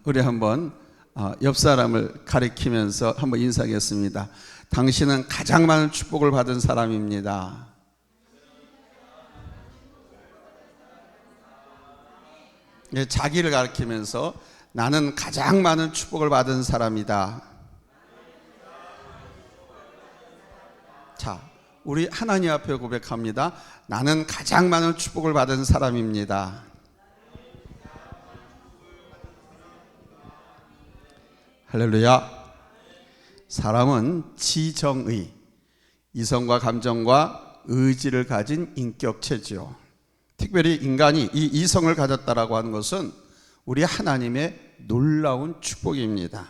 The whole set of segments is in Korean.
우리 한번 옆 사람을 가리키면서 한번 인사하겠습니다. 당신은 가장 많은 축복을 받은 사람입니다. 자기를 가리키면서 나는 가장 많은 축복을 받은 사람이다. 자, 우리 하나님 앞에 고백합니다. 나는 가장 많은 축복을 받은 사람입니다. 할렐루야. 사람은 지정의, 이성과 감정과 의지를 가진 인격체지요. 특별히 인간이 이 이성을 가졌다라고 하는 것은 우리 하나님의 놀라운 축복입니다.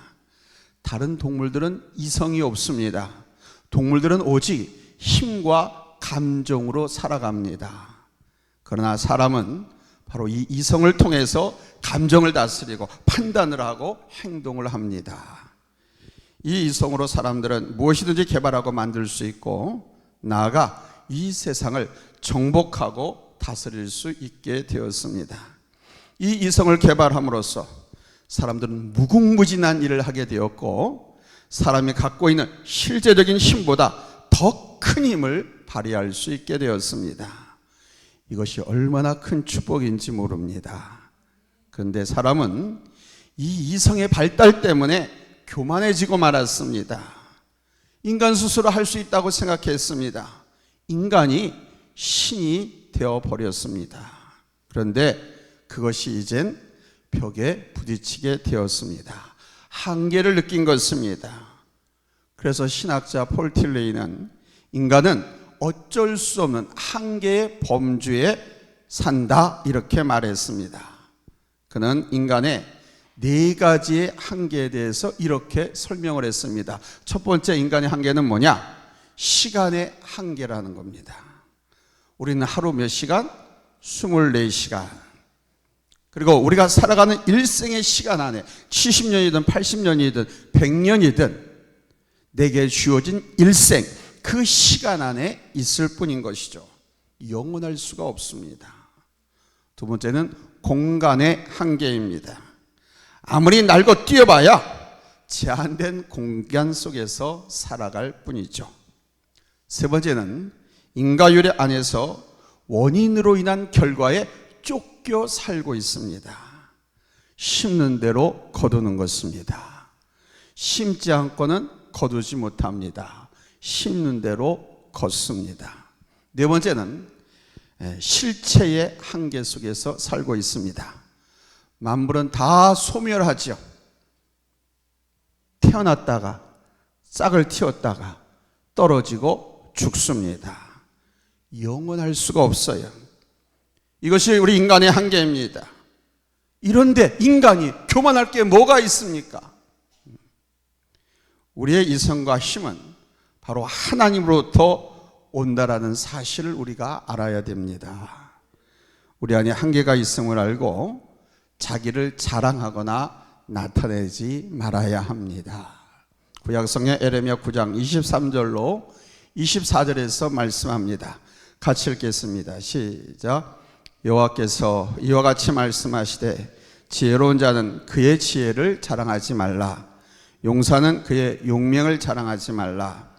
다른 동물들은 이성이 없습니다. 동물들은 오직 힘과 감정으로 살아갑니다. 그러나 사람은 바로 이 이성을 통해서 감정을 다스리고 판단을 하고 행동을 합니다. 이 이성으로 사람들은 무엇이든지 개발하고 만들 수 있고 나아가 이 세상을 정복하고 다스릴 수 있게 되었습니다. 이 이성을 개발함으로써 사람들은 무궁무진한 일을 하게 되었고 사람이 갖고 있는 실제적인 힘보다 더 큰 힘을 발휘할 수 있게 되었습니다. 이것이 얼마나 큰 축복인지 모릅니다. 그런데 사람은 이 이성의 발달 때문에 교만해지고 말았습니다. 인간 스스로 할 수 있다고 생각했습니다. 인간이 신이 되어버렸습니다. 그런데 그것이 이젠 벽에 부딪히게 되었습니다. 한계를 느낀 것입니다. 그래서 신학자 폴 틸레이는 인간은 어쩔 수 없는 한계의 범주에 산다 이렇게 말했습니다. 그는 인간의 4가지의 한계에 대해서 이렇게 설명을 했습니다. 첫 번째 인간의 한계는 뭐냐? 시간의 한계라는 겁니다. 우리는 하루 몇 시간? 24시간. 그리고 우리가 살아가는 일생의 시간 안에 70년이든 80년이든 100년이든 내게 주어진 일생, 그 시간 안에 있을 뿐인 것이죠. 영원할 수가 없습니다. 두 번째는 공간의 한계입니다. 아무리 날고 뛰어봐야 제한된 공간 속에서 살아갈 뿐이죠. 세 번째는 인과율 안에서 원인으로 인한 결과에 쫓겨 살고 있습니다. 심는 대로 거두는 것입니다. 심지 않고는 거두지 못합니다. 심는 대로 걷습니다. 네 번째는 실체의 한계 속에서 살고 있습니다. 만물은 다 소멸하죠. 태어났다가 싹을 틔웠다가 떨어지고 죽습니다. 영원할 수가 없어요. 이것이 우리 인간의 한계입니다. 이런데 인간이 교만할 게 뭐가 있습니까? 우리의 이성과 힘은 바로 하나님으로부터 온다라는 사실을 우리가 알아야 됩니다. 우리 안에 한계가 있음을 알고 자기를 자랑하거나 나타내지 말아야 합니다. 구약성경 에레미야 9장 23절로 24절에서 말씀합니다. 같이 읽겠습니다. 시작. 여호와께서 이와 같이 말씀하시되 지혜로운 자는 그의 지혜를 자랑하지 말라. 용사는 그의 용명을 자랑하지 말라.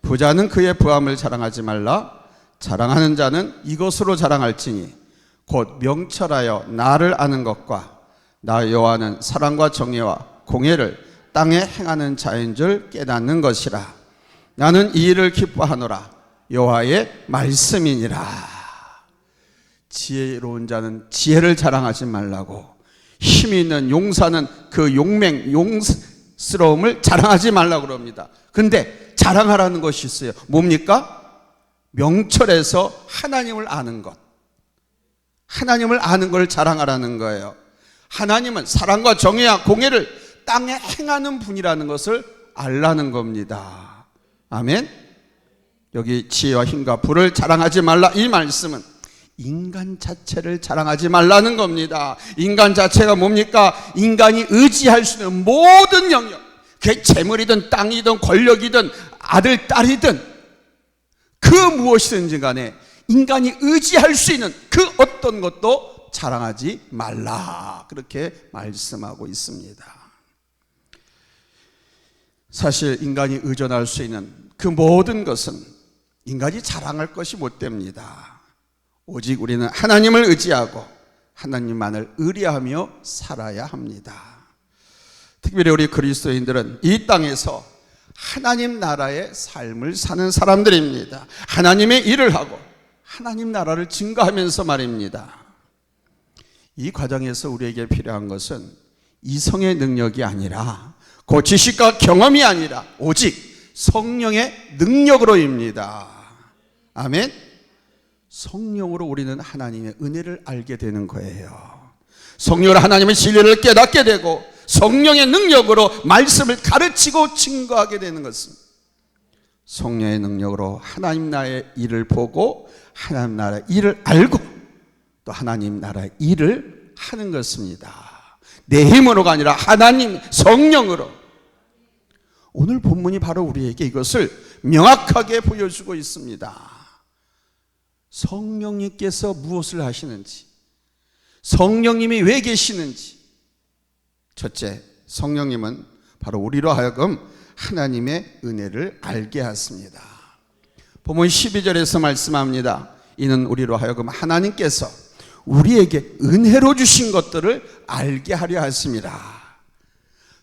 부자는 그의 부함을 자랑하지 말라. 자랑하는 자는 이것으로 자랑할지니 곧 명철하여 나를 아는 것과 나 여호와는 사랑과 정의와 공의를 땅에 행하는 자인 줄 깨닫는 것이라. 나는 이 일을 기뻐하노라. 여호와의 말씀이니라. 지혜로운 자는 지혜를 자랑하지 말라고, 힘이 있는 용사는 그 용맹, 용스러움을 자랑하지 말라고 그럽니다. 근데 자랑하라는 것이 있어요. 뭡니까? 명철해서 하나님을 아는 것. 하나님을 아는 걸 자랑하라는 거예요. 하나님은 사랑과 정의와 공의를 땅에 행하는 분이라는 것을 알라는 겁니다. 아멘. 여기 지혜와 힘과 부를 자랑하지 말라, 이 말씀은 인간 자체를 자랑하지 말라는 겁니다. 인간 자체가 뭡니까? 인간이 의지할 수 있는 모든 영역, 그게 재물이든 땅이든 권력이든 아들, 딸이든 그 무엇이든지 간에 인간이 의지할 수 있는 그 어떤 것도 자랑하지 말라. 그렇게 말씀하고 있습니다. 사실 인간이 의존할 수 있는 그 모든 것은 인간이 자랑할 것이 못 됩니다. 오직 우리는 하나님을 의지하고 하나님만을 의뢰하며 살아야 합니다. 특별히 우리 그리스도인들은 이 땅에서 하나님 나라의 삶을 사는 사람들입니다. 하나님의 일을 하고 하나님 나라를 증거하면서 말입니다. 이 과정에서 우리에게 필요한 것은 이성의 능력이 아니라 그 지식과 경험이 아니라 오직 성령의 능력으로입니다. 아멘. 성령으로 우리는 하나님의 은혜를 알게 되는 거예요. 성령으로 하나님의 진리를 깨닫게 되고 성령의 능력으로 말씀을 가르치고 증거하게 되는 것입니다. 성령의 능력으로 하나님 나라의 일을 보고 하나님 나라의 일을 알고 또 하나님 나라의 일을 하는 것입니다. 내 힘으로가 아니라 하나님 성령으로. 오늘 본문이 바로 우리에게 이것을 명확하게 보여주고 있습니다. 성령님께서 무엇을 하시는지, 성령님이 왜 계시는지. 첫째, 성령님은 바로 우리로 하여금 하나님의 은혜를 알게 하십니다. 본문 12절에서 말씀합니다. 이는 우리로 하여금 하나님께서 우리에게 은혜로 주신 것들을 알게 하려 하십니다.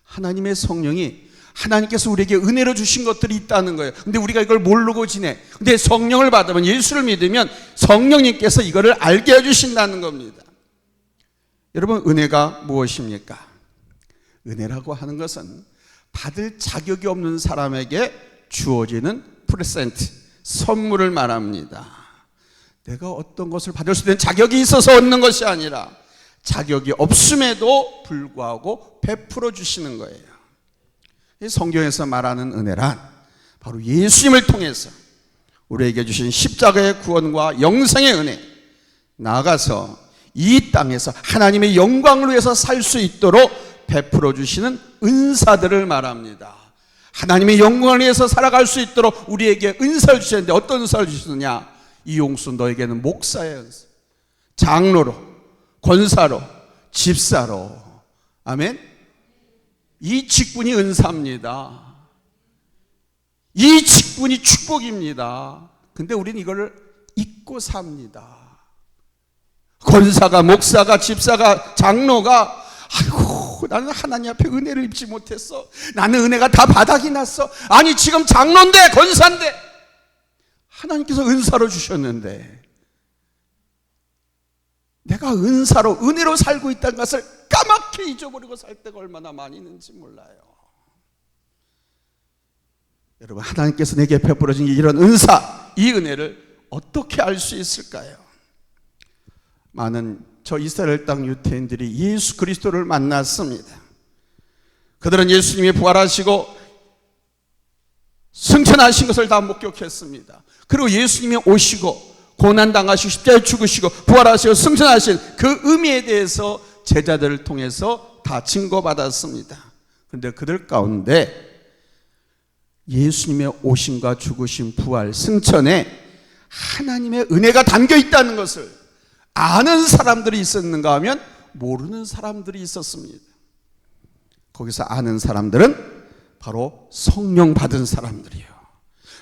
하나님의 성령이 하나님께서 우리에게 은혜로 주신 것들이 있다는 거예요. 근데 우리가 이걸 모르고 지내. 근데 성령을 받으면, 예수를 믿으면 성령님께서 이거를 알게 해주신다는 겁니다. 여러분, 은혜가 무엇입니까? 은혜라고 하는 것은 받을 자격이 없는 사람에게 주어지는 프레젠트, 선물을 말합니다. 내가 어떤 것을 받을 수 있는 자격이 있어서 얻는 것이 아니라 자격이 없음에도 불구하고 베풀어 주시는 거예요. 성경에서 말하는 은혜란 바로 예수님을 통해서 우리에게 주신 십자가의 구원과 영생의 은혜, 나아가서 이 땅에서 하나님의 영광을 위해서 살 수 있도록 베풀어 주시는 은사들을 말합니다. 하나님의 영광을 위해서 살아갈 수 있도록 우리에게 은사를 주셨는데 어떤 은사를 주시느냐? 이용수 너에게는 목사의 은사, 장로로, 권사로, 집사로. 아멘. 이 직분이 은사입니다. 이 직분이 축복입니다. 근데 우리는 이걸 잊고 삽니다. 권사가, 목사가, 집사가, 장로가 아이고 나는 하나님 앞에 은혜를 입지 못했어. 나는 은혜가 다 바닥이 났어. 아니 지금 장로인데, 권사인데 하나님께서 은사로 주셨는데 내가 은사로, 은혜로 살고 있다는 것을 까맣게 잊어버리고 살 때가 얼마나 많이 있는지 몰라요. 여러분, 하나님께서 내게 베풀어 준 이런 은사, 이 은혜를 어떻게 알 수 있을까요? 많은 저 이스라엘 땅 유대인들이 예수 그리스도를 만났습니다. 그들은 예수님이 부활하시고 승천하신 것을 다 목격했습니다. 그리고 예수님이 오시고 고난당하시고 십자가에 죽으시고 부활하시고 승천하신 그 의미에 대해서 제자들을 통해서 다 증거받았습니다. 그런데 그들 가운데 예수님의 오심과 죽으심, 부활, 승천에 하나님의 은혜가 담겨 있다는 것을 아는 사람들이 있었는가 하면 모르는 사람들이 있었습니다. 거기서 아는 사람들은 바로 성령 받은 사람들이요,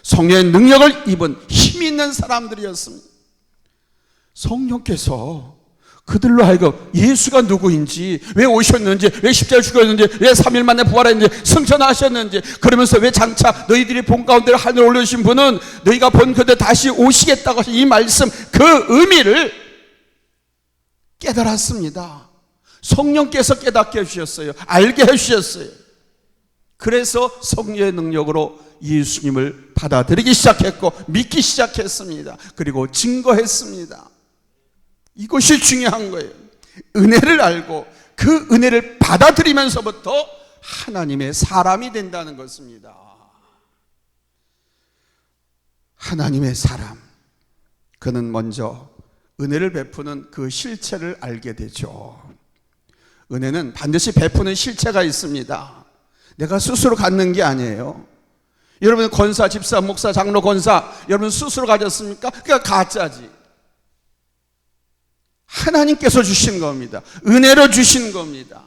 성령의 능력을 입은 힘 있는 사람들이었습니다. 성령께서 그들로 하여금 예수가 누구인지, 왜 오셨는지, 왜 십자가에 죽었는지, 왜 3일 만에 부활했는지, 승천하셨는지, 그러면서 왜 장차 너희들이 본 가운데 하늘 올려주신 분은 너희가 본 그대 다시 오시겠다고 하신 이 말씀, 그 의미를 깨달았습니다. 성령께서 깨닫게 해주셨어요. 알게 해주셨어요. 그래서 성령의 능력으로 예수님을 받아들이기 시작했고 믿기 시작했습니다. 그리고 증거했습니다. 이것이 중요한 거예요. 은혜를 알고 그 은혜를 받아들이면서부터 하나님의 사람이 된다는 것입니다. 하나님의 사람, 그는 먼저 은혜를 베푸는 그 실체를 알게 되죠. 은혜는 반드시 베푸는 실체가 있습니다. 내가 스스로 갖는 게 아니에요. 여러분 권사, 집사, 목사, 장로, 권사 여러분 스스로 가졌습니까? 그러니까 가짜지. 하나님께서 주신 겁니다. 은혜로 주신 겁니다.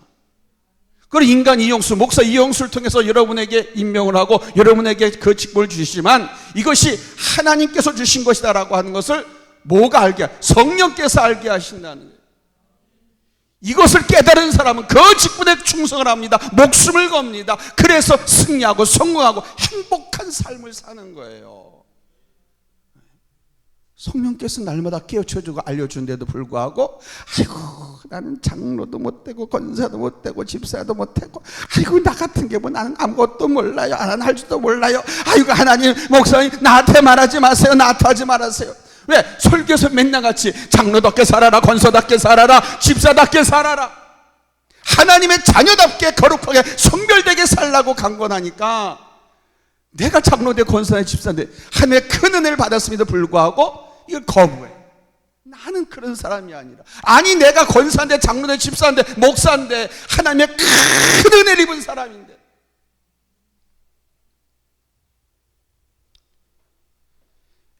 그리고 인간 이용수, 목사 이용수를 통해서 여러분에게 임명을 하고 여러분에게 그 직분을 주시지만 이것이 하나님께서 주신 것이다라고 하는 것을 뭐가 알게, 성령께서 알게 하신다는 거예요. 이것을 깨달은 사람은 그 직분에 충성을 합니다. 목숨을 겁니다. 그래서 승리하고 성공하고 행복한 삶을 사는 거예요. 성령께서 날마다 깨우쳐주고 알려준데도 불구하고 아이고 나는 장로도 못되고 권사도 못되고 집사도 못되고 아이고 나 같은 게 뭐 나는 아무것도 몰라요. 나는 할 줄도 몰라요. 아이고 하나님 목사님 나한테 말하지 마세요. 나한테 하지 말아세요. 왜? 설교에서 맨날 같이 장로답게 살아라, 권사답게 살아라, 집사답게 살아라, 하나님의 자녀답게 거룩하게 성별되게 살라고 강권하니까 내가 장로대 권사대 집사인데 하나님의 큰 은혜를 받았음에도 불구하고 이걸 거부해. 나는 그런 사람이 아니라, 아니 내가 권사인데 장로대 집사인데 목사인데 하나님의 큰 은혜를 입은 사람인데.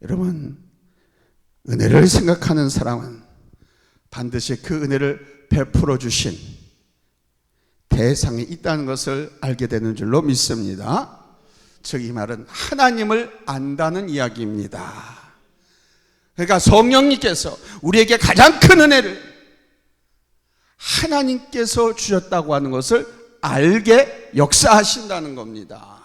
여러분, 은혜를 생각하는 사람은 반드시 그 은혜를 베풀어 주신 대상이 있다는 것을 알게 되는 줄로 믿습니다. 즉 이 말은 하나님을 안다는 이야기입니다. 그러니까 성령님께서 우리에게 가장 큰 은혜를 하나님께서 주셨다고 하는 것을 알게 역사하신다는 겁니다.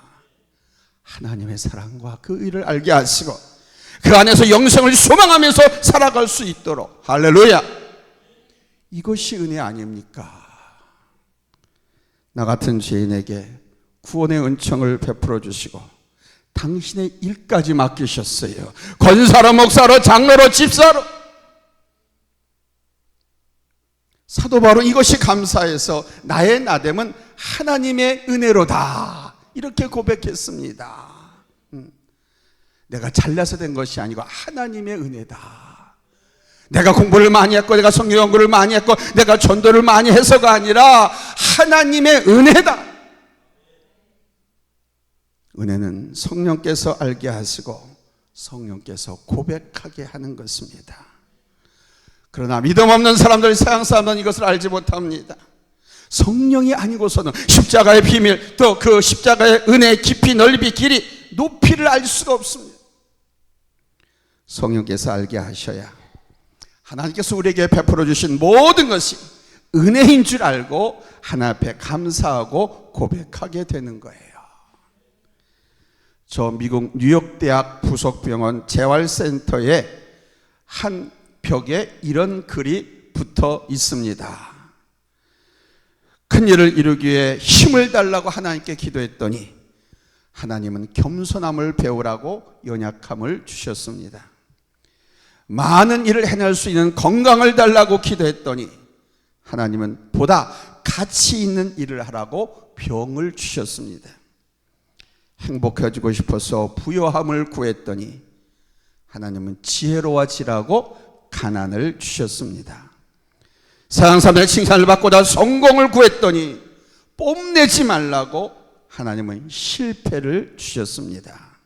하나님의 사랑과 그 의를 알게 하시고 그 안에서 영생을 소망하면서 살아갈 수 있도록, 할렐루야, 이것이 은혜 아닙니까? 나 같은 죄인에게 구원의 은총을 베풀어 주시고 당신의 일까지 맡기셨어요. 권사로, 목사로, 장로로, 집사로. 사도 바울은 이것이 감사해서 나의 나됨은 하나님의 은혜로다 이렇게 고백했습니다. 내가 잘나서 된 것이 아니고 하나님의 은혜다. 내가 공부를 많이 했고 내가 성경 연구를 많이 했고 내가 전도를 많이 해서가 아니라 하나님의 은혜다. 은혜는 성령께서 알게 하시고 성령께서 고백하게 하는 것입니다. 그러나 믿음 없는 사람들, 세상 사람들은 이것을 알지 못합니다. 성령이 아니고서는 십자가의 비밀, 또 그 십자가의 은혜의 깊이, 넓이, 길이, 높이를 알 수가 없습니다. 성령께서 알게 하셔야 하나님께서 우리에게 베풀어 주신 모든 것이 은혜인 줄 알고 하나님 앞에 감사하고 고백하게 되는 거예요. 저 미국 뉴욕대학 부속병원 재활센터에 한 벽에 이런 글이 붙어 있습니다. 큰 일을 이루기 위해 힘을 달라고 하나님께 기도했더니 하나님은 겸손함을 배우라고 연약함을 주셨습니다. 많은 일을 해낼 수 있는 건강을 달라고 기도했더니 하나님은 보다 가치 있는 일을 하라고 병을 주셨습니다. 행복해지고 싶어서 부요함을 구했더니 하나님은 지혜로워지라고 가난을 주셨습니다. 세상 사람들의 칭찬을 받고자 성공을 구했더니 뽐내지 말라고 하나님은 실패를 주셨습니다.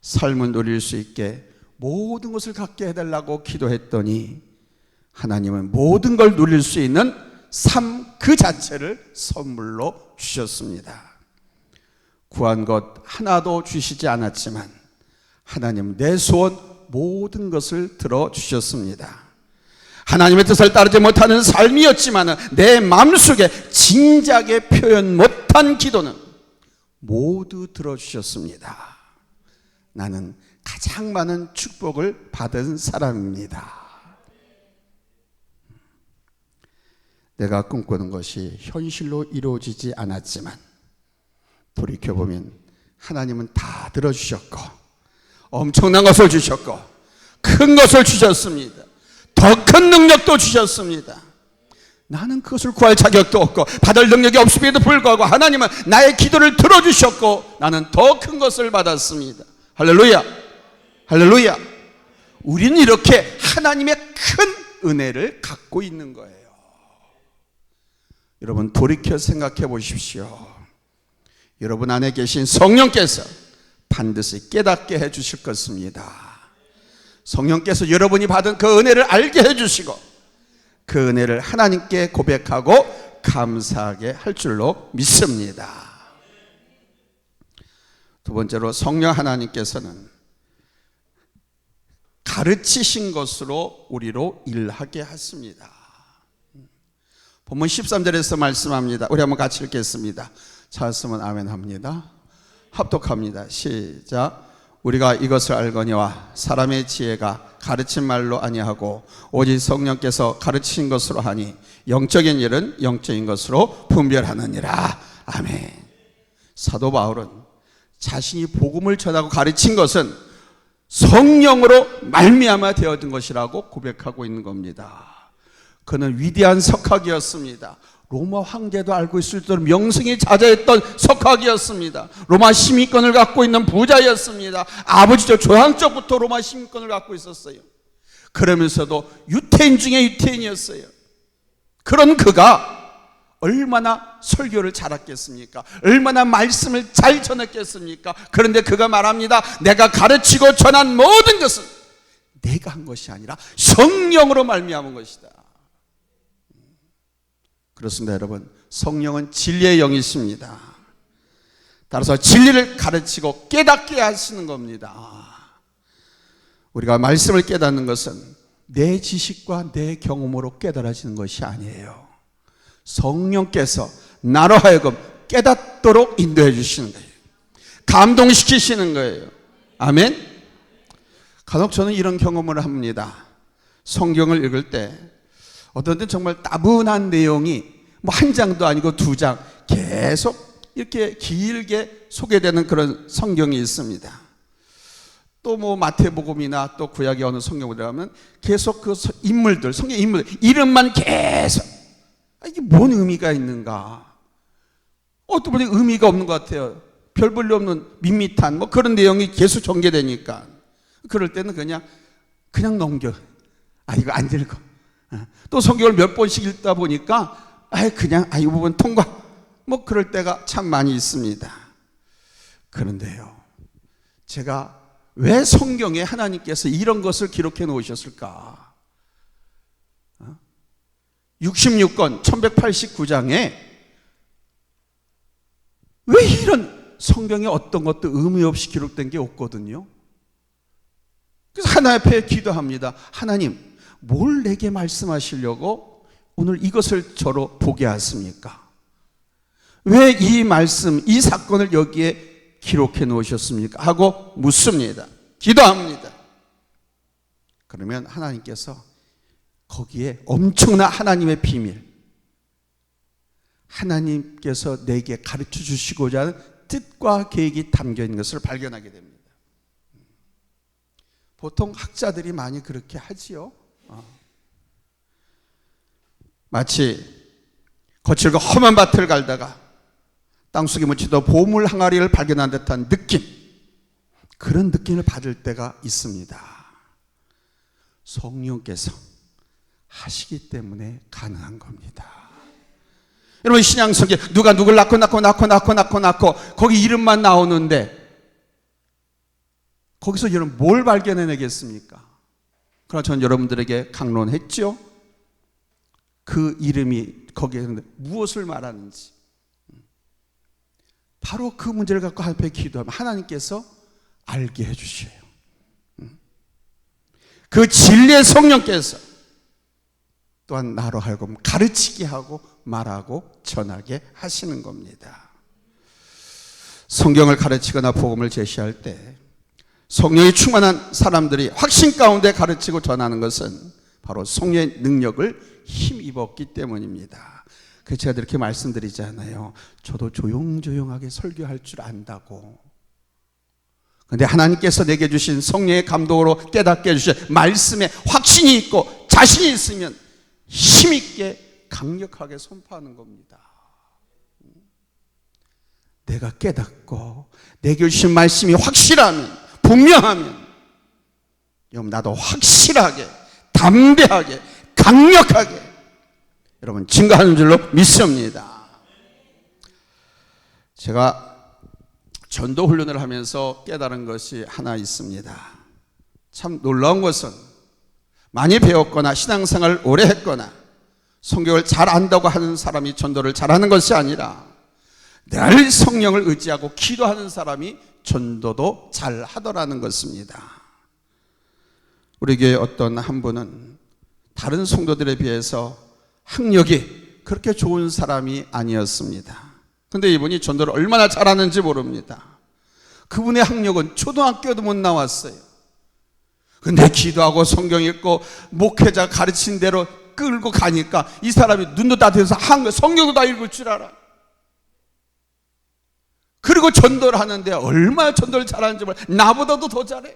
삶을 누릴 수 있게 모든 것을 갖게 해달라고 기도했더니 하나님은 모든 걸 누릴 수 있는 삶 그 자체를 선물로 주셨습니다. 구한 것 하나도 주시지 않았지만 하나님 내 소원 모든 것을 들어주셨습니다. 하나님의 뜻을 따르지 못하는 삶이었지만 내 마음속에 진작에 표현 못한 기도는 모두 들어주셨습니다. 나는 가장 많은 축복을 받은 사람입니다. 내가 꿈꾸는 것이 현실로 이루어지지 않았지만 돌이켜보면 하나님은 다 들어주셨고 엄청난 것을 주셨고 큰 것을 주셨습니다. 더 큰 능력도 주셨습니다. 나는 그것을 구할 자격도 없고 받을 능력이 없음에도 불구하고 하나님은 나의 기도를 들어주셨고 나는 더 큰 것을 받았습니다. 할렐루야, 할렐루야. 우리는 이렇게 하나님의 큰 은혜를 갖고 있는 거예요. 여러분 돌이켜 생각해 보십시오. 여러분 안에 계신 성령께서 반드시 깨닫게 해주실 것입니다. 성령께서 여러분이 받은 그 은혜를 알게 해주시고 그 은혜를 하나님께 고백하고 감사하게 할 줄로 믿습니다. 두 번째로 성령 하나님께서는 가르치신 것으로 우리로 일하게 하십니다. 본문 13절에서 말씀합니다. 우리 한번 같이 읽겠습니다. 찾았으면 아멘 합니다. 합독합니다. 시작. 우리가 이것을 알거니와 사람의 지혜가 가르친 말로 아니하고 오직 성령께서 가르치신 것으로 하니 영적인 일은 영적인 것으로 분별하느니라. 아멘. 사도 바울은 자신이 복음을 전하고 가르친 것은 성령으로 말미암아 되어진 것이라고 고백하고 있는 겁니다. 그는 위대한 석학이었습니다. 로마 황제도 알고 있을 정도로 명성이 자자했던 석학이었습니다. 로마 시민권을 갖고 있는 부자였습니다. 아버지죠 조상적부터 로마 시민권을 갖고 있었어요. 그러면서도 유태인 중에 유태인이었어요. 그런 그가 얼마나 설교를 잘했겠습니까? 얼마나 말씀을 잘 전했겠습니까? 그런데 그가 말합니다. 내가 가르치고 전한 모든 것은 내가 한 것이 아니라 성령으로 말미암은 것이다. 그렇습니다, 여러분. 성령은 진리의 영이십니다. 따라서 진리를 가르치고 깨닫게 하시는 겁니다. 우리가 말씀을 깨닫는 것은 내 지식과 내 경험으로 깨달아지는 것이 아니에요. 성령께서 나로 하여금 깨닫도록 인도해 주시는 거예요. 감동시키시는 거예요. 아멘. 간혹 저는 이런 경험을 합니다. 성경을 읽을 때 어떤 때는 정말 따분한 내용이 뭐 한 장도 아니고 두 장 계속 이렇게 길게 소개되는 그런 성경이 있습니다. 또 뭐 마태복음이나 또 구약의 어느 성경을 들어가면 계속 그 인물들, 성경 인물들 이름만 계속 이게 뭔 의미가 있는가? 어떤 분이 의미가 없는 것 같아요. 별 볼일 없는 밋밋한 뭐 그런 내용이 계속 전개되니까 그럴 때는 그냥 넘겨. 이거 안 읽어. 또 성경을 몇 번씩 읽다 보니까 그냥 이 부분 통과. 뭐 그럴 때가 참 많이 있습니다. 그런데요, 제가 왜 성경에 하나님께서 이런 것을 기록해 놓으셨을까? 66권 1189장에 왜 이런 성경에 어떤 것도 의미 없이 기록된 게 없거든요. 그래서 하나님 앞에 기도합니다. 하나님, 뭘 내게 말씀하시려고 오늘 이것을 저로 보게 하십니까? 왜 이 말씀, 이 사건을 여기에 기록해 놓으셨습니까? 하고 묻습니다. 기도합니다. 그러면 하나님께서 거기에 엄청난 하나님의 비밀, 하나님께서 내게 가르쳐 주시고자 하는 뜻과 계획이 담겨 있는 것을 발견하게 됩니다. 보통 학자들이 많이 그렇게 하지요. 마치 거칠고 험한 밭을 갈다가 땅속에 묻히던 보물 항아리를 발견한 듯한 느낌, 그런 느낌을 받을 때가 있습니다. 성령께서 하시기 때문에 가능한 겁니다. 여러분, 신약성경 누가 누굴 낳고 거기 이름만 나오는데 거기서 여러분 뭘 발견해내겠습니까? 그러나 저는 여러분들에게 강론했죠. 그 이름이 거기에 있는데 무엇을 말하는지. 바로 그 문제를 갖고 하나님 앞에 기도하면 하나님께서 알게 해주셔요. 그 진리의 성령께서 또한 나로 하여금 가르치게 하고 말하고 전하게 하시는 겁니다. 성경을 가르치거나 복음을 제시할 때 성령이 충만한 사람들이 확신 가운데 가르치고 전하는 것은 바로 성령의 능력을 힘입었기 때문입니다. 그래서 제가 이렇게 말씀드리잖아요. 저도 조용조용하게 설교할 줄 안다고. 그런데 하나님께서 내게 주신 성령의 감동으로 깨닫게 해주신 말씀에 확신이 있고 자신이 있으면 힘있게 강력하게 선포하는 겁니다. 내가 깨닫고 내게 주신 말씀이 확실하면, 분명하면 여러분 나도 확실하게, 담대하게, 강력하게 여러분 증거하는 줄로 믿습니다. 제가 전도 훈련을 하면서 깨달은 것이 하나 있습니다. 참 놀라운 것은 많이 배웠거나 신앙생활을 오래 했거나 성경을 잘 안다고 하는 사람이 전도를 잘하는 것이 아니라 늘 성령을 의지하고 기도하는 사람이 전도도 잘 하더라는 것입니다. 우리 교회 어떤 한 분은 다른 성도들에 비해서 학력이 그렇게 좋은 사람이 아니었습니다. 근데 이분이 전도를 얼마나 잘하는지 모릅니다. 그분의 학력은 초등학교도 못 나왔어요. 근데 기도하고 성경 읽고 목회자 가르친 대로 끌고 가니까 이 사람이 눈도 따뜻해서 성경도 다 읽을 줄 알아. 그리고 전도를 하는데 얼마나 전도를 잘하는지 몰라. 나보다도 더 잘해.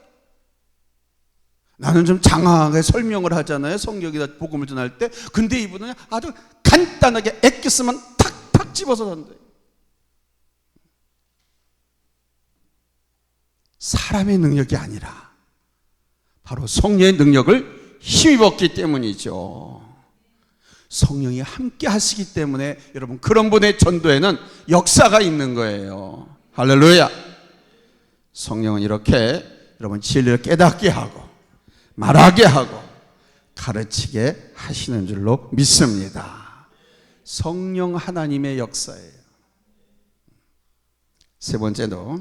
나는 좀 장황하게 설명을 하잖아요, 성경에다 복음을 전할 때. 근데 이분은 아주 간단하게 엑기스만 탁탁 집어서 전도해요. 사람의 능력이 아니라 바로 성령의 능력을 힘입었기 때문이죠. 성령이 함께 하시기 때문에 여러분, 그런 분의 전도에는 역사가 있는 거예요. 할렐루야. 성령은 이렇게 여러분 진리를 깨닫게 하고 말하게 하고 가르치게 하시는 줄로 믿습니다. 성령 하나님의 역사예요. 세 번째로,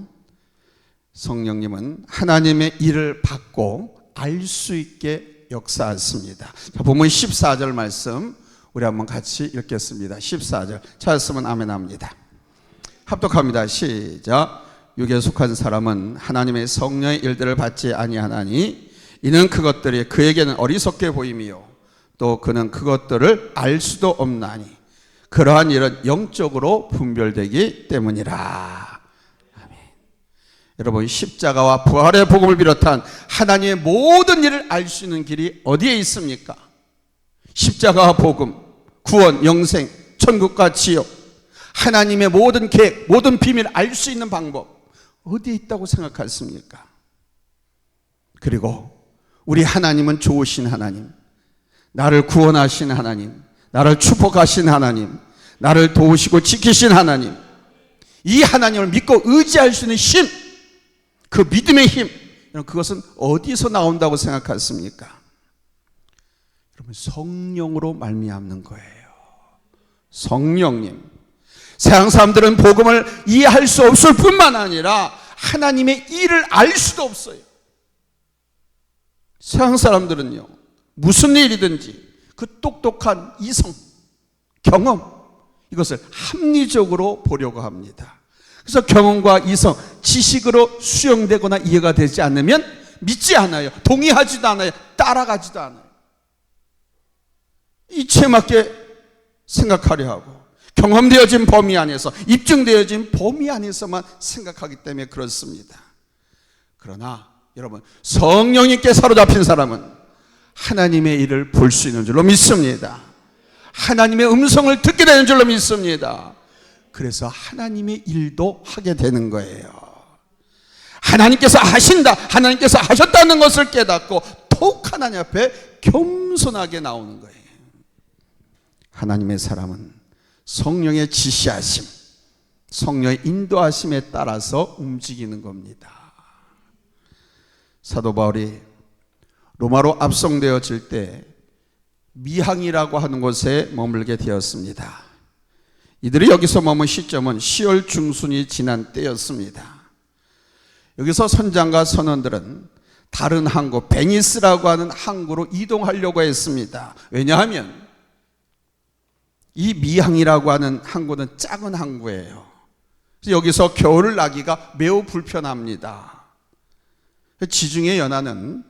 성령님은 하나님의 일을 받고 알 수 있게 역사하십니다. 자, 본문 14절 말씀 우리 한번 같이 읽겠습니다. 14절 찾았으면 아멘 합니다. 합독합니다. 시작. 육에 속한 사람은 하나님의 성령의 일들을 받지 아니하나니 이는 그것들이 그에게는 어리석게 보임이요 또 그는 그것들을 알 수도 없나니 그러한 일은 영적으로 분별되기 때문이라. 아멘. 여러분, 십자가와 부활의 복음을 비롯한 하나님의 모든 일을 알 수 있는 길이 어디에 있습니까? 십자가와 복음, 구원, 영생, 천국과 지옥, 하나님의 모든 계획, 모든 비밀을 알 수 있는 방법 어디에 있다고 생각하십니까? 그리고 우리 하나님은 좋으신 하나님, 나를 구원하신 하나님, 나를 축복하신 하나님, 나를 도우시고 지키신 하나님, 이 하나님을 믿고 의지할 수 있는 힘, 그 믿음의 힘, 그것은 어디서 나온다고 생각하십니까? 여러분, 성령으로 말미암는 거예요. 성령님. 세상 사람들은 복음을 이해할 수 없을 뿐만 아니라 하나님의 일을 알 수도 없어요. 세상 사람들은요, 무슨 일이든지 그 똑똑한 이성, 경험, 이것을 합리적으로 보려고 합니다. 그래서 경험과 이성, 지식으로 수용되거나 이해가 되지 않으면 믿지 않아요. 동의하지도 않아요. 따라가지도 않아요. 이치에 맞게 생각하려 하고 경험되어진 범위 안에서, 입증되어진 범위 안에서만 생각하기 때문에 그렇습니다. 그러나 여러분, 성령님께 사로잡힌 사람은 하나님의 일을 볼 수 있는 줄로 믿습니다. 하나님의 음성을 듣게 되는 줄로 믿습니다. 그래서 하나님의 일도 하게 되는 거예요. 하나님께서 하신다, 하나님께서 하셨다는 것을 깨닫고 더욱 하나님 앞에 겸손하게 나오는 거예요. 하나님의 사람은 성령의 지시하심, 성령의 인도하심에 따라서 움직이는 겁니다. 사도 바울이 로마로 압송되어질 때 미항이라고 하는 곳에 머물게 되었습니다. 이들이 여기서 머문 시점은 10월 중순이 지난 때였습니다. 여기서 선장과 선원들은 다른 항구, 베니스라고 하는 항구로 이동하려고 했습니다. 왜냐하면 이 미항이라고 하는 항구는 작은 항구예요. 그래서 여기서 겨울을 나기가 매우 불편합니다. 지중해 연안은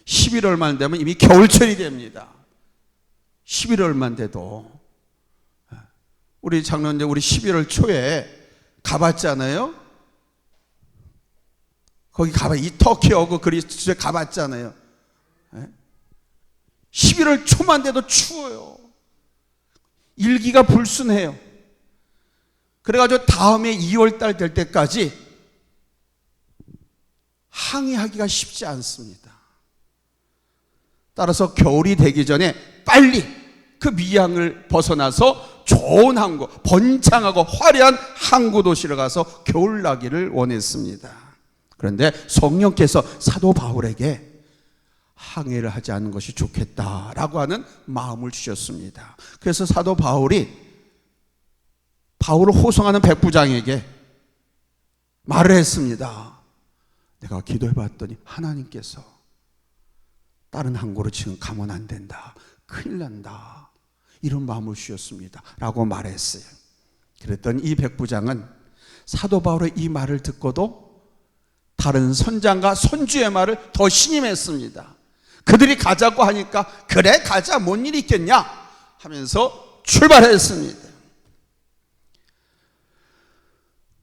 11월만 되면 이미 겨울철이 됩니다. 11월만 돼도 우리 작년에 우리 11월 초에 가봤잖아요. 거기 이 터키하고 그리스에 가봤잖아요. 11월 초만 돼도 추워요. 일기가 불순해요. 그래가지고 다음에 2월달 될 때까지 항해하기가 쉽지 않습니다. 따라서 겨울이 되기 전에 빨리 그 미항을 벗어나서 좋은 항구, 번창하고 화려한 항구 도시를 가서 겨울나기를 원했습니다. 그런데 성령께서 사도 바울에게 항해를 하지 않는 것이 좋겠다라고 하는 마음을 주셨습니다. 그래서 사도 바울을 호송하는 백부장에게 말을 했습니다. 내가 기도해 봤더니 하나님께서 다른 항구로 지금 가면 안 된다. 큰일 난다. 이런 마음을 주셨습니다. 라고 말했어요. 그랬더니 이 백부장은 사도 바울의 이 말을 듣고도 다른 선장과 선주의 말을 더 신임했습니다. 그들이 가자고 하니까 그래 가자, 뭔 일이 있겠냐 하면서 출발했습니다.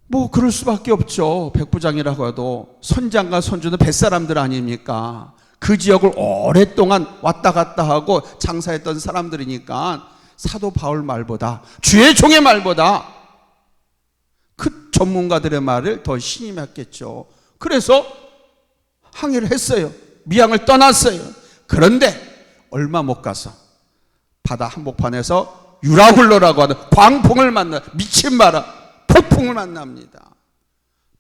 뭐 그럴 수밖에 없죠. 백부장이라고 해도 선장과 선주는 뱃사람들 아닙니까? 그 지역을 오랫동안 왔다 갔다 하고 장사했던 사람들이니까 사도 바울 말보다, 주의 종의 말보다 그 전문가들의 말을 더 신임했겠죠. 그래서 항해를 했어요. 미항을 떠났어요. 그런데 얼마 못 가서 바다 한복판에서 유라굴로라고 하는 광풍을 만나, 미친 바람, 폭풍을 만납니다.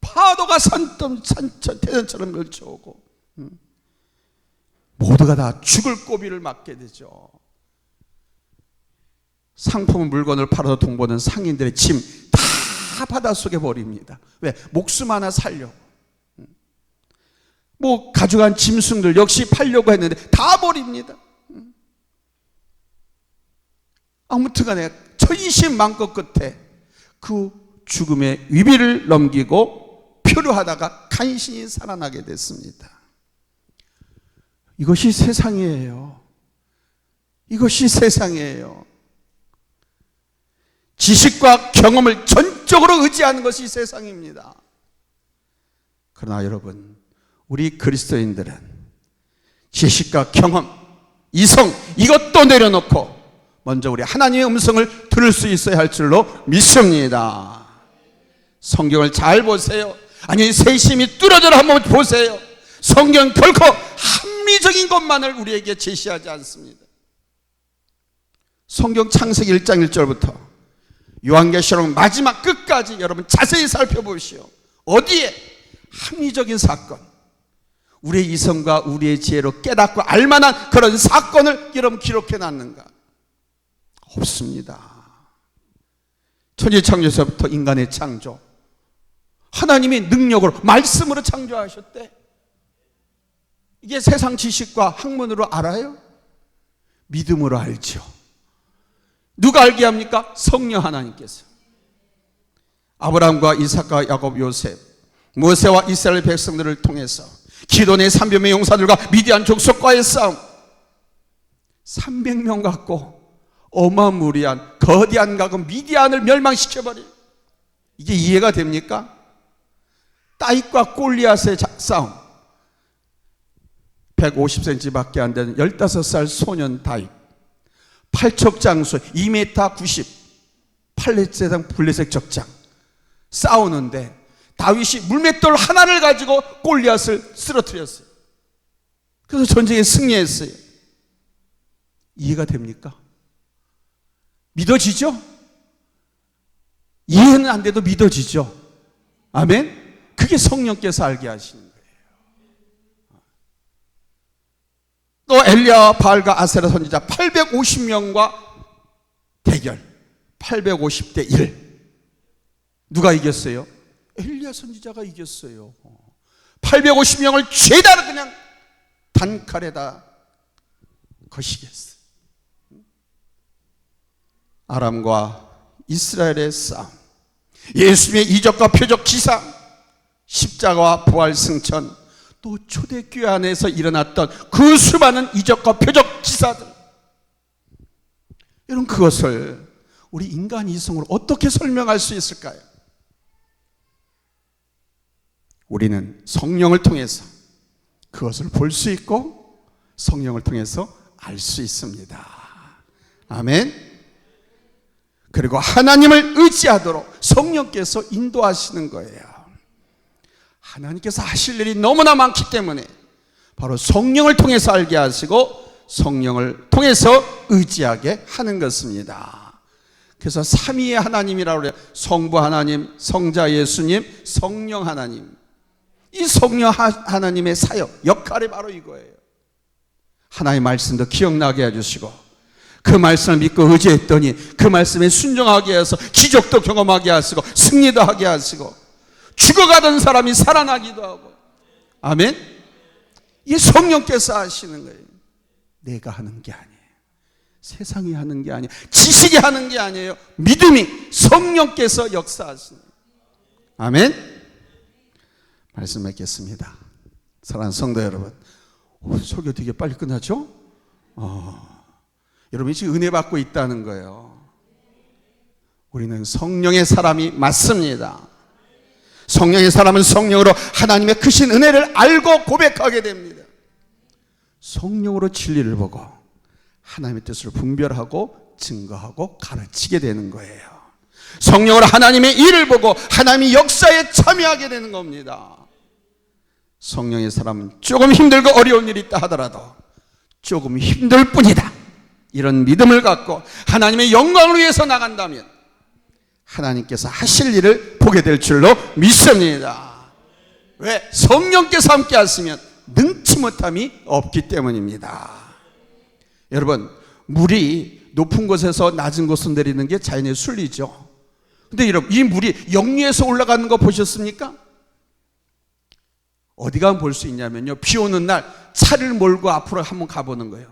파도가 대전처럼 밀쳐오고 모두가 다 죽을 고비를 맞게 되죠. 상품 물건을 팔아서 돈 버는 상인들의 짐 다 바닷속에 버립니다. 왜? 목숨 하나 살려고. 뭐 가져간 짐승들 역시 팔려고 했는데 다 버립니다. 아무튼 간에 천신만고 끝에 그 죽음의 위비를 넘기고 표류하다가 간신히 살아나게 됐습니다. 이것이 세상이에요. 이것이 세상이에요. 지식과 경험을 전적으로 의지하는 것이 세상입니다. 그러나 여러분, 우리 그리스도인들은 지식과 경험, 이성, 이것도 내려놓고 먼저 우리 하나님의 음성을 들을 수 있어야 할 줄로 믿습니다. 성경을 잘 보세요. 아니, 세심히 뚫어져라 한번 보세요. 성경 결코 합리적인 것만을 우리에게 제시하지 않습니다. 성경 창세기 1장 1절부터 요한계시록 마지막 끝까지 여러분 자세히 살펴보시오. 어디에 합리적인 사건, 우리의 이성과 우리의 지혜로 깨닫고 알만한 그런 사건을 여러분 기록해 놨는가? 없습니다. 천지창조에서부터 인간의 창조, 하나님이 능력으로 말씀으로 창조하셨대. 이게 세상 지식과 학문으로 알아요? 믿음으로 알죠. 누가 알게 합니까? 성령 하나님께서. 아브라함과 이삭과 야곱, 요셉, 모세와 이스라엘 백성들을 통해서 기돈의 300명 용사들과 미디안 족속과의 싸움, 300명 갖고 어마무리한 거대한 각은 미디안을 멸망시켜버려요. 이게 이해가 됩니까? 따잇과 골리앗의 싸움, 150cm 밖에 안 되는 15살 소년 다윗, 팔척장수 2m 90, 팔레세당 블레셋 적장 싸우는데 다윗이 물맷돌 하나를 가지고 골리앗을 쓰러뜨렸어요. 그래서 전쟁에 승리했어요. 이해가 됩니까? 믿어지죠? 이해는 안 돼도 믿어지죠? 아멘? 그게 성령께서 알게 하시는 거예요. 또 엘리야와 바알과 아세라 선지자 850명과 대결, 850대 1. 누가 이겼어요? 엘리야 선지자가 이겼어요. 850명을 죄다 그냥 단칼에다 거시겠어요. 아람과 이스라엘의 싸움, 예수님의 이적과 표적 기사, 십자가와 부활 승천, 또 초대교회 안에서 일어났던 그 수많은 이적과 표적 기사들, 여러분 그것을 우리 인간 이성으로 어떻게 설명할 수 있을까요? 우리는 성령을 통해서 그것을 볼 수 있고 성령을 통해서 알 수 있습니다. 아멘. 그리고 하나님을 의지하도록 성령께서 인도하시는 거예요. 하나님께서 하실 일이 너무나 많기 때문에 바로 성령을 통해서 알게 하시고 성령을 통해서 의지하게 하는 것입니다. 그래서 삼위의 하나님이라고 그래요. 성부 하나님, 성자 예수님, 성령 하나님. 이 성령 하나님의 사역, 역할이 바로 이거예요. 하나님의 말씀도 기억나게 해주시고 그 말씀을 믿고 의지했더니 그 말씀에 순종하게 해서 기적도 경험하게 하시고 승리도 하게 하시고 죽어가던 사람이 살아나기도 하고. 아멘. 이 성령께서 하시는 거예요. 내가 하는 게 아니에요. 세상이 하는 게 아니에요. 지식이 하는 게 아니에요. 믿음이 성령께서 역사하시는 거예요. 아멘. 말씀 맺겠습니다. 사랑하는 성도 여러분, 설교 되게 빨리 끝나죠? 여러분이 지금 은혜 받고 있다는 거예요. 우리는 성령의 사람이 맞습니다. 성령의 사람은 성령으로 하나님의 크신 은혜를 알고 고백하게 됩니다. 성령으로 진리를 보고 하나님의 뜻을 분별하고 증거하고 가르치게 되는 거예요. 성령으로 하나님의 일을 보고 하나님의 역사에 참여하게 되는 겁니다. 성령의 사람은 조금 힘들고 어려운 일이 있다 하더라도 조금 힘들 뿐이다, 이런 믿음을 갖고 하나님의 영광을 위해서 나간다면 하나님께서 하실 일을 보게 될 줄로 믿습니다. 왜? 성령께서 함께 하시면 능치 못함이 없기 때문입니다. 여러분, 물이 높은 곳에서 낮은 곳으로 내리는 게 자연의 순리죠. 근데 여러분, 이 물이 영리에서 올라가는 거 보셨습니까? 어디 가면 볼 수 있냐면요, 비 오는 날 차를 몰고 앞으로 한번 가보는 거예요.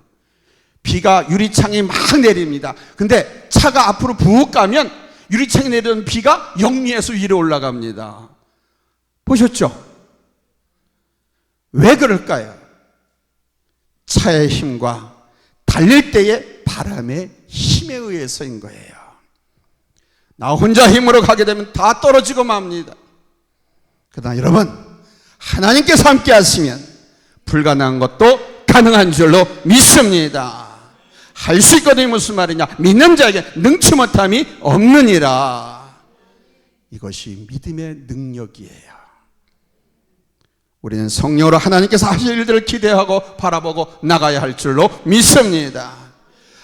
비가 유리창에 막 내립니다. 근데 차가 앞으로 푹 가면 유리창에 내리는 비가 영리에서 위로 올라갑니다. 보셨죠? 왜 그럴까요? 차의 힘과 달릴 때의 바람의 힘에 의해서인 거예요. 나 혼자 힘으로 가게 되면 다 떨어지고 맙니다. 그러나 여러분, 하나님께서 함께 하시면 불가능한 것도 가능한 줄로 믿습니다. 할 수 있거든요. 무슨 말이냐? 믿는 자에게 능치 못함이 없느니라. 이것이 믿음의 능력이에요. 우리는 성령으로 하나님께서 하실 일들을 기대하고 바라보고 나가야 할 줄로 믿습니다.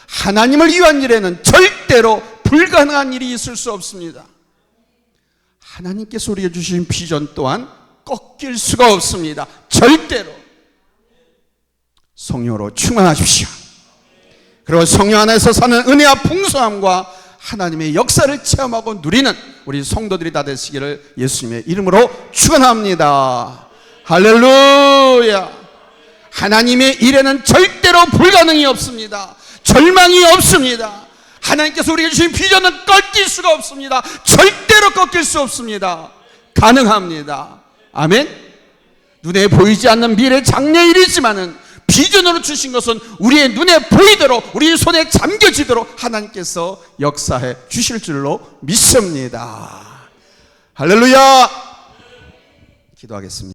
하나님을 위한 일에는 절대로 불가능한 일이 있을 수 없습니다. 하나님께서 우리에게 주신 비전 또한 꺾일 수가 없습니다. 절대로. 성령으로 충만하십시오. 그리고 성령 안에서 사는 은혜와 풍성함과 하나님의 역사를 체험하고 누리는 우리 성도들이 다 되시기를 예수님의 이름으로 축원합니다. 할렐루야. 하나님의 일에는 절대로 불가능이 없습니다. 절망이 없습니다. 하나님께서 우리에게 주신 비전은 꺾일 수가 없습니다. 절대로 꺾일 수 없습니다. 가능합니다. 아멘. 눈에 보이지 않는 미래 장래일이지만은 비전으로 주신 것은 우리의 눈에 보이도록, 우리의 손에 잠겨지도록 하나님께서 역사해 주실 줄로 믿습니다. 할렐루야. 기도하겠습니다.